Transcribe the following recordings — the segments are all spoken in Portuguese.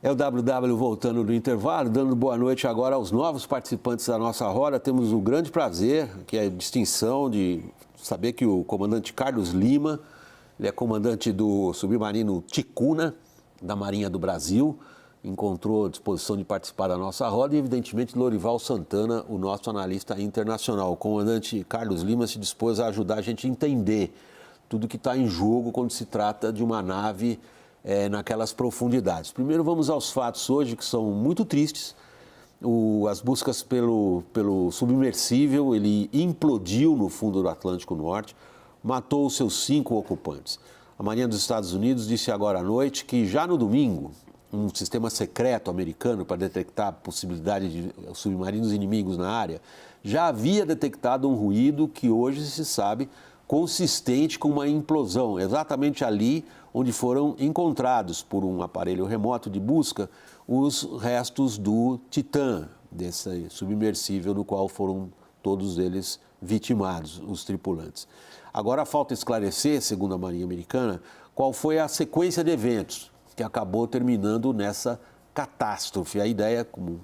É o WW voltando do intervalo, dando boa noite agora aos novos participantes da nossa roda. Temos o grande prazer, que é a distinção de saber que o comandante Carlos Lima, ele é comandante do submarino Ticuna, da Marinha do Brasil, encontrou disposição de participar da nossa roda e, evidentemente, Lorival Santana, o nosso analista internacional. O comandante Carlos Lima se dispôs a ajudar a gente a entender tudo que está em jogo quando se trata de uma nave naquelas profundidades. Primeiro vamos aos fatos hoje, que são muito tristes. As buscas pelo submersível, ele implodiu no fundo do Atlântico Norte, matou os seus 5 ocupantes. A Marinha dos Estados Unidos disse agora à noite que já no domingo, um sistema secreto americano para detectar a possibilidade de submarinos inimigos na área, já havia detectado um ruído que hoje se sabe consistente com uma implosão, exatamente ali onde foram encontrados por um aparelho remoto de busca os restos do Titã, desse submersível no qual foram todos eles vitimados, os tripulantes. Agora falta esclarecer, segundo a Marinha Americana, qual foi a sequência de eventos que acabou terminando nessa catástrofe. A ideia, como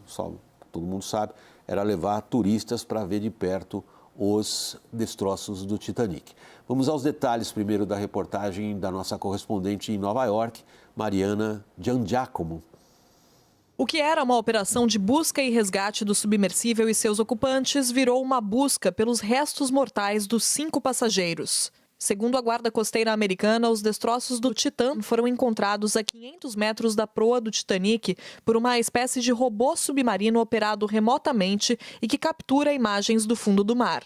todo mundo sabe, era levar turistas para ver de perto os destroços do Titanic. Vamos aos detalhes primeiro da reportagem da nossa correspondente em Nova York, Mariana Giangiacomo. O que era uma operação de busca e resgate do submersível e seus ocupantes virou uma busca pelos restos mortais dos 5 passageiros. Segundo a Guarda Costeira Americana, os destroços do Titã foram encontrados a 500 metros da proa do Titanic por uma espécie de robô submarino operado remotamente e que captura imagens do fundo do mar.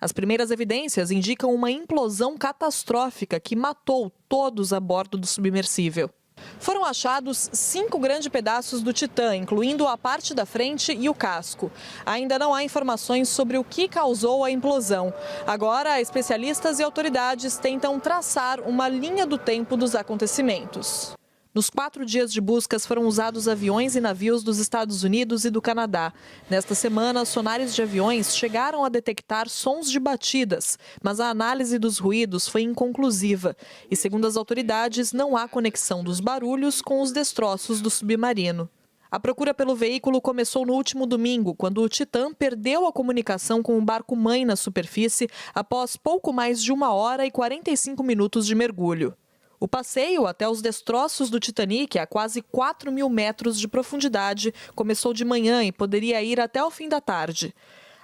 As primeiras evidências indicam uma implosão catastrófica que matou todos a bordo do submersível. Foram achados 5 grandes pedaços do Titã, incluindo a parte da frente e o casco. Ainda não há informações sobre o que causou a implosão. Agora, especialistas e autoridades tentam traçar uma linha do tempo dos acontecimentos. Nos 4 dias de buscas foram usados aviões e navios dos Estados Unidos e do Canadá. Nesta semana, sonares de aviões chegaram a detectar sons de batidas, mas a análise dos ruídos foi inconclusiva. E, segundo as autoridades, não há conexão dos barulhos com os destroços do submarino. A procura pelo veículo começou no último domingo, quando o Titã perdeu a comunicação com o barco-mãe na superfície após pouco mais de 1 hora e 45 minutos de mergulho. O passeio até os destroços do Titanic, a quase 4.000 metros de profundidade, começou de manhã e poderia ir até o fim da tarde.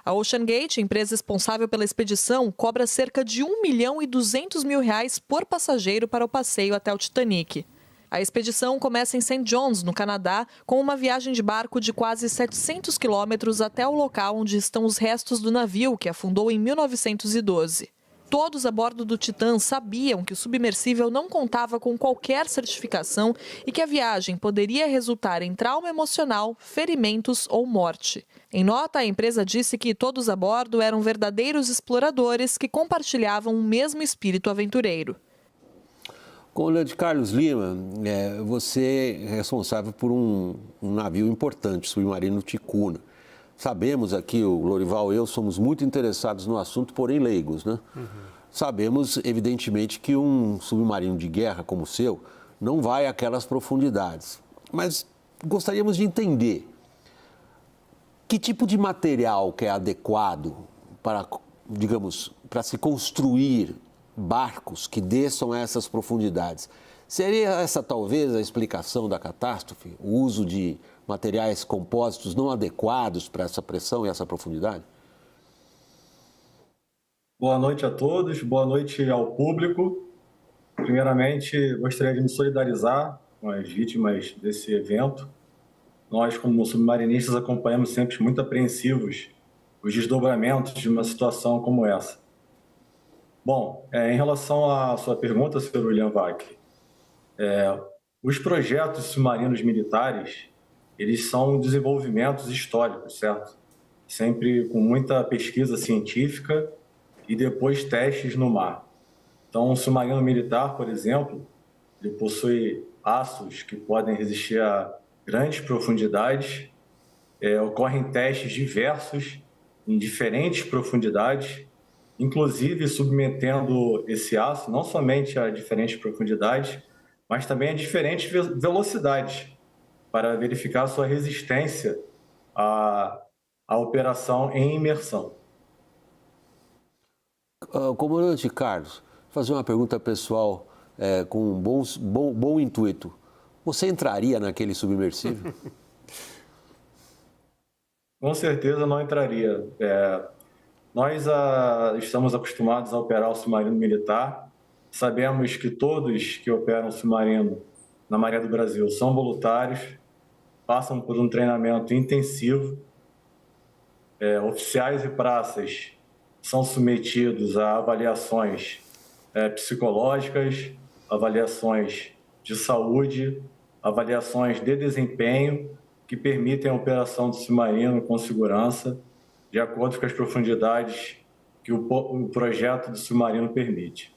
A OceanGate, empresa responsável pela expedição, cobra cerca de R$1.200.000 por passageiro para o passeio até o Titanic. A expedição começa em St. John's, no Canadá, com uma viagem de barco de quase 700 quilômetros até o local onde estão os restos do navio, que afundou em 1912. Todos a bordo do Titã sabiam que o submersível não contava com qualquer certificação e que a viagem poderia resultar em trauma emocional, ferimentos ou morte. Em nota, a empresa disse que todos a bordo eram verdadeiros exploradores que compartilhavam o mesmo espírito aventureiro. Comandante Carlos Lima, você é responsável por um navio importante, o submarino Ticuna. Sabemos aqui, o Lorival e eu somos muito interessados no assunto, porém leigos, né? Sabemos, evidentemente, que um submarino de guerra como o seu não vai àquelas profundidades. Mas gostaríamos de entender que tipo de material que é adequado para, digamos, para se construir barcos que desçam a essas profundidades. Seria essa talvez a explicação da catástrofe? O uso de materiais compósitos não adequados para essa pressão e essa profundidade? Boa noite a todos, boa noite ao público. Primeiramente, gostaria de me solidarizar com as vítimas desse evento. Nós, como submarinistas, acompanhamos sempre muito apreensivos os desdobramentos de uma situação como essa. Bom, em relação à sua pergunta, Sr. William Vac, os projetos submarinos militares, eles são desenvolvimentos históricos, certo? Sempre com muita pesquisa científica e depois testes no mar. Então, um submarino militar, por exemplo, ele possui aços que podem resistir a grandes profundidades, ocorrem testes diversos em diferentes profundidades, inclusive submetendo esse aço não somente a diferentes profundidades, mas também a diferentes velocidades, para verificar sua resistência à operação em imersão. Comandante Carlos, vou fazer uma pergunta pessoal com um bom intuito. Você entraria naquele submersível? Com certeza não entraria. Nós estamos acostumados a operar o submarino militar. Sabemos que todos que operam o submarino na Marinha do Brasil são voluntários, passam por um treinamento intensivo. Oficiais e praças são submetidos a avaliações psicológicas, avaliações de saúde, avaliações de desempenho que permitem a operação do submarino com segurança, de acordo com as profundidades que o projeto do submarino permite.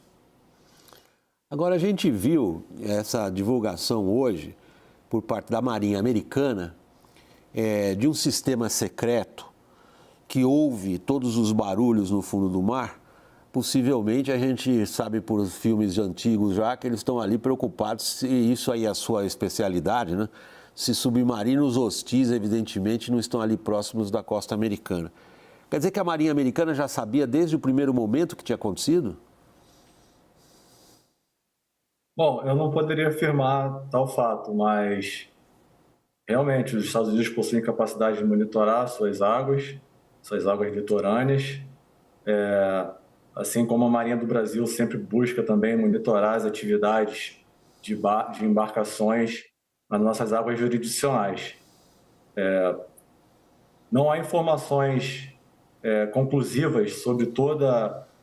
Agora, a gente viu essa divulgação hoje, por parte da Marinha Americana, de um sistema secreto que ouve todos os barulhos no fundo do mar. Possivelmente, a gente sabe por filmes antigos já que eles estão ali preocupados, se isso aí é a sua especialidade, né? Se submarinos hostis, evidentemente, não estão ali próximos da costa americana. Quer dizer que a Marinha Americana já sabia desde o primeiro momento o que tinha acontecido? Bom, eu não poderia afirmar tal fato, mas realmente os Estados Unidos possuem capacidade de monitorar suas águas litorâneas, assim como a Marinha do Brasil sempre busca também monitorar as atividades de embarcações nas nossas águas jurisdicionais. Não há informações conclusivas sobre todo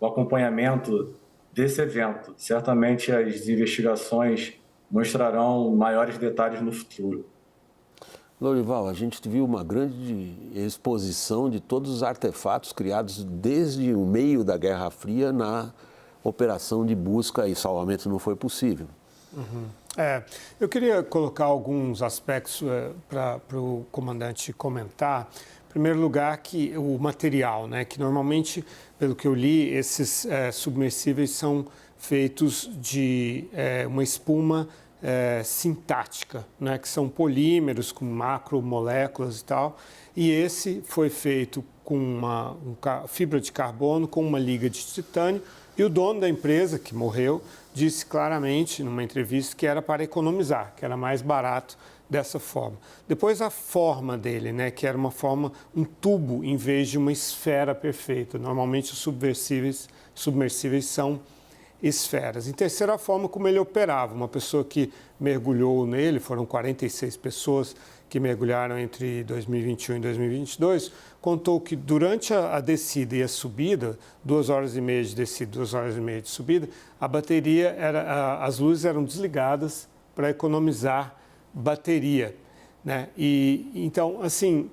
o acompanhamento desse evento. Certamente as investigações mostrarão maiores detalhes no futuro. Lorival, a gente viu uma grande exposição de todos os artefatos criados desde o meio da Guerra Fria na operação de busca e salvamento não foi possível. Uhum. Eu queria colocar alguns aspectos para o comandante comentar. Em primeiro lugar, que o material, né, que normalmente, pelo que eu li, esses submersíveis são feitos de uma espuma sintática, né, que são polímeros com macromoléculas e tal, e esse foi feito com uma fibra de carbono com uma liga de titânio, e o dono da empresa, que morreu, disse claramente numa entrevista que era para economizar, que era mais barato dessa forma. Depois a forma dele, né, que era um tubo em vez de uma esfera perfeita. Normalmente os submersíveis são esferas. Em terceira, a forma como ele operava. Uma pessoa que mergulhou nele, foram 46 pessoas que mergulharam entre 2021 e 2022, contou que durante a descida e a subida, 2 horas e meia de descida, 2 horas e meia de subida, a bateria, as luzes eram desligadas para economizar bateria, né? E então, assim,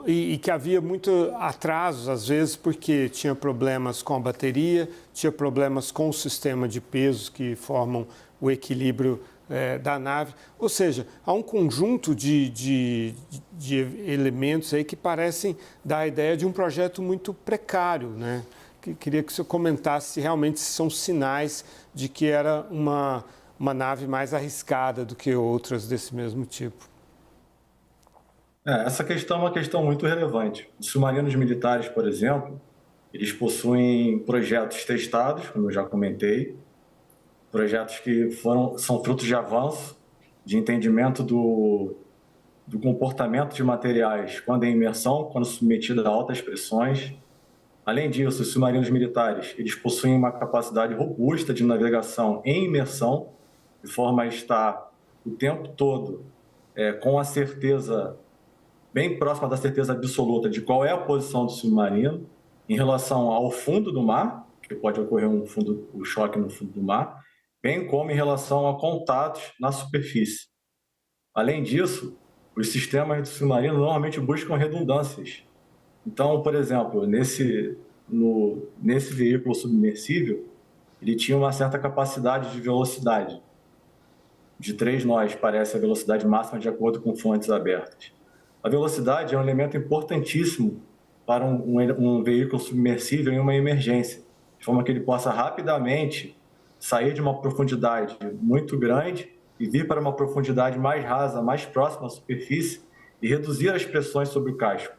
e que havia muito atrasos, às vezes, porque tinha problemas com a bateria, tinha problemas com o sistema de pesos que formam o equilíbrio da nave. Ou seja, há um conjunto de elementos aí que parecem dar a ideia de um projeto muito precário, né? Queria que o senhor comentasse se realmente são sinais de que era uma nave mais arriscada do que outras desse mesmo tipo. Essa questão é uma questão muito relevante. Os submarinos militares, por exemplo, eles possuem projetos testados, como eu já comentei, projetos que são frutos de avanço, de entendimento do comportamento de materiais quando em imersão, quando submetido a altas pressões. Além disso, os submarinos militares eles possuem uma capacidade robusta de navegação em imersão, de forma a estar o tempo todo com a certeza bem próxima da certeza absoluta de qual é a posição do submarino em relação ao fundo do mar, que pode ocorrer um choque no fundo do mar, bem como em relação a contatos na superfície. Além disso, os sistemas do submarino normalmente buscam redundâncias. Então, por exemplo, nesse veículo submersível, ele tinha uma certa capacidade de velocidade. De 3 nós, parece a velocidade máxima de acordo com fontes abertas. A velocidade é um elemento importantíssimo para um veículo submersível em uma emergência, de forma que ele possa rapidamente sair de uma profundidade muito grande e vir para uma profundidade mais rasa, mais próxima à superfície e reduzir as pressões sobre o casco,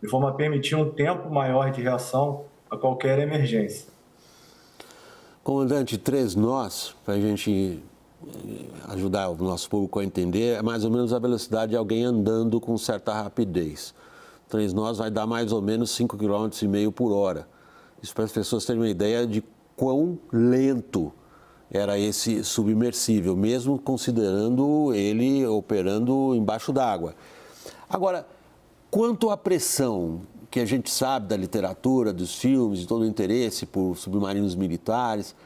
de forma a permitir um tempo maior de reação a qualquer emergência. Comandante, 3 nós, para a gente ajudar o nosso público a entender, é mais ou menos a velocidade de alguém andando com certa rapidez. 3 nós vai dar mais ou menos 5,5 km por hora. Isso para as pessoas terem uma ideia de quão lento era esse submersível, mesmo considerando ele operando embaixo d'água. Agora, quanto à pressão, que a gente sabe da literatura, dos filmes, de todo o interesse por submarinos militares,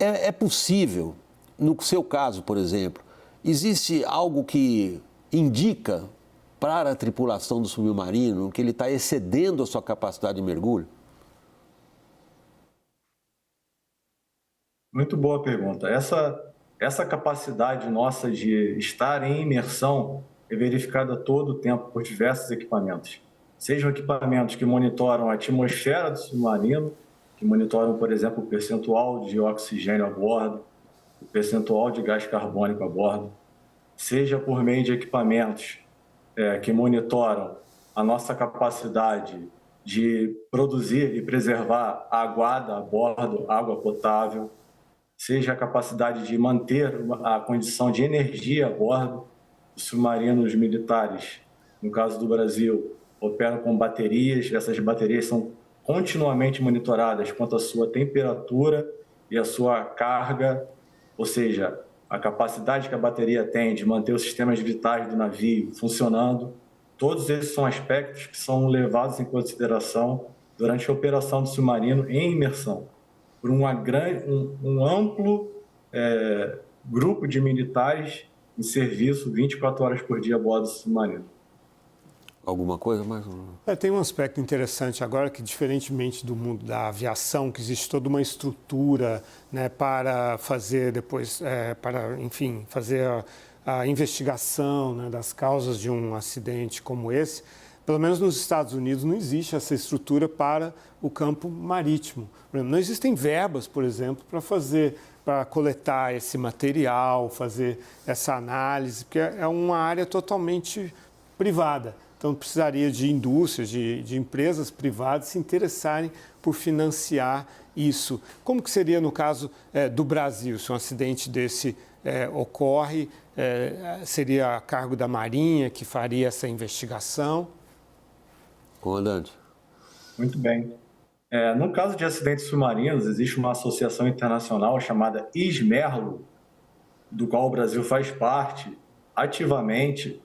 é possível, no seu caso, por exemplo, existe algo que indica para a tripulação do submarino que ele está excedendo a sua capacidade de mergulho? Muito boa pergunta. Essa capacidade nossa de estar em imersão é verificada todo o tempo por diversos equipamentos. Sejam equipamentos que monitoram a atmosfera do submarino, que monitoram, por exemplo, o percentual de oxigênio a bordo, o percentual de gás carbônico a bordo, seja por meio de equipamentos que monitoram a nossa capacidade de produzir e preservar aguada a bordo, água potável, seja a capacidade de manter a condição de energia a bordo. Os submarinos militares, no caso do Brasil, operam com baterias. Essas baterias são continuamente monitoradas quanto à sua temperatura e à sua carga, ou seja, a capacidade que a bateria tem de manter os sistemas vitais do navio funcionando. Todos esses são aspectos que são levados em consideração durante a operação do submarino em imersão, por um amplo grupo de militares em serviço 24 horas por dia a bordo do submarino. Alguma coisa mais? Tem um aspecto interessante agora que, diferentemente do mundo da aviação, que existe toda uma estrutura, né, para fazer depois, fazer a investigação, né, das causas de um acidente como esse. Pelo menos nos Estados Unidos não existe essa estrutura para o campo marítimo. Não existem verbas, por exemplo, para coletar esse material, fazer essa análise, porque é uma área totalmente privada. Então, precisaria de indústrias, de empresas privadas se interessarem por financiar isso. Como que seria no caso do Brasil, se um acidente desse ocorre? Seria a cargo da Marinha que faria essa investigação? Comandante. Muito bem. No caso de acidentes submarinos, existe uma associação internacional chamada ISMERLO, do qual o Brasil faz parte ativamente.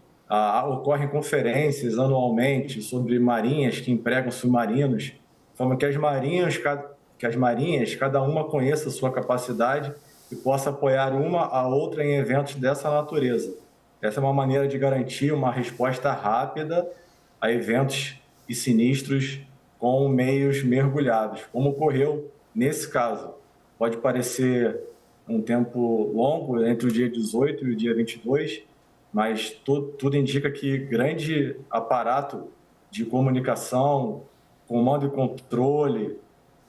Ocorrem conferências anualmente sobre marinhas que empregam submarinos, de forma que as marinhas, cada uma conheça a sua capacidade e possa apoiar uma a outra em eventos dessa natureza. Essa é uma maneira de garantir uma resposta rápida a eventos e sinistros com meios mergulhados, como ocorreu nesse caso. Pode parecer um tempo longo, entre o dia 18 e o dia 22, mas tudo indica que grande aparato de comunicação, comando e controle,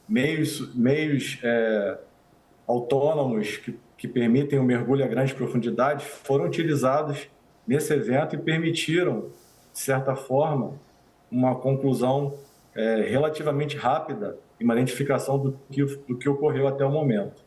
meios autônomos que permitem o mergulho a grande profundidade foram utilizados nesse evento e permitiram, de certa forma, uma conclusão relativamente rápida e uma identificação do que ocorreu até o momento.